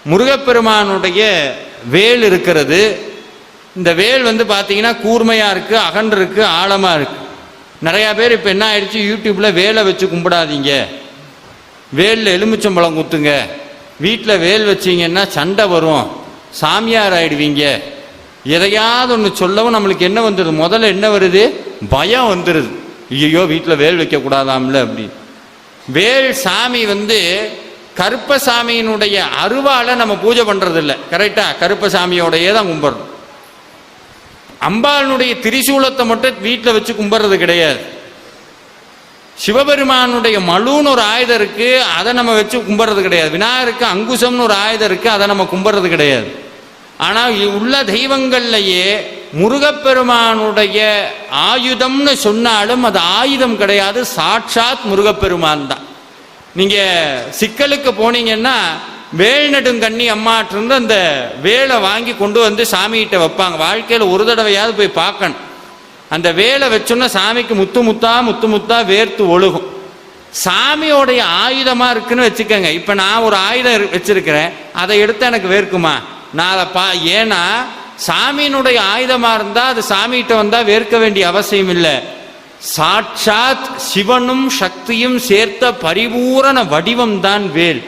முருகப்பெருமானுடைய வேல் இருக்கிறது. இந்த வேல் பார்த்தீங்கன்னா கூர்மையாக இருக்குது, அகன்று இருக்குது, ஆழமாக இருக்குது. நிறையா பேர் இப்போ என்ன ஆயிடுச்சு, யூடியூப்பில் வேலை வச்சு கும்பிடாதீங்க, வேலில் எலுமிச்சம்பழம் குத்துங்க, வீட்டில் வேல் வச்சிங்கன்னா சண்டை வரும், சாமியார் ஆயிடுவீங்க, எதையாவது ஒன்று சொல்லவும் நம்மளுக்கு என்ன வந்துடுது, முதல்ல என்ன வருது, பயம் வந்துடுது. ஐயோ வீட்டில் வேல் வைக்கக்கூடாதாம்ல அப்படி. வேல் சாமி கருப்பசாமியினுடைய அருவாலை நம்ம பூஜை பண்ணுறதில்லை, கரெக்டாக கருப்பசாமியோடையே தான் கும்பிட்றோம். அம்பாளுடைய திரிசூலத்தை மட்டும் வீட்டில் வச்சு கும்பிட்றது கிடையாது. சிவபெருமானுடைய மழுன்னு ஒரு ஆயுதம் இருக்கு, அதை நம்ம வச்சு கும்பிட்றது கிடையாது. விநாயகருக்கு அங்குசம்னு ஒரு ஆயுதம் இருக்கு, அதை நம்ம கும்பிட்றது கிடையாது. ஆனால் உள்ள தெய்வங்கள்லையே முருகப்பெருமானுடைய ஆயுதம்னு சொன்னாலும் அது ஆயுதம் கிடையாது, சாட்சாத் முருகப்பெருமான் தான். நீங்க சிக்கலுக்கு போனீங்கன்னா வேல் நெடுங்கண்ணி அம்மாட்டிருந்து அந்த வேலை வாங்கி கொண்டு சாமிகிட்ட வைப்பாங்க. வாழ்க்கையில் ஒரு தடவையாவது போய் பார்க்கணும். அந்த வேலை வச்சோன்னா சாமிக்கு முத்து முத்தா முத்து முத்தா வேர்த்து ஒழுகும். சாமியோடைய ஆயுதமா இருக்குன்னு வச்சுக்கோங்க. இப்ப நான் ஒரு ஆயுதம் வச்சிருக்கிறேன், அதை எடுத்து எனக்கு வேர்க்குமா? நான் அதை ஏன்னா சாமியினுடைய ஆயுதமா இருந்தா அது சாமிகிட்ட வந்தா வேர்க்க வேண்டிய அவசியம் இல்லை. சாட்சாத் சிவனும் சக்தியும் சேர்த்த பரிபூரண வடிவம் தான் வேல்.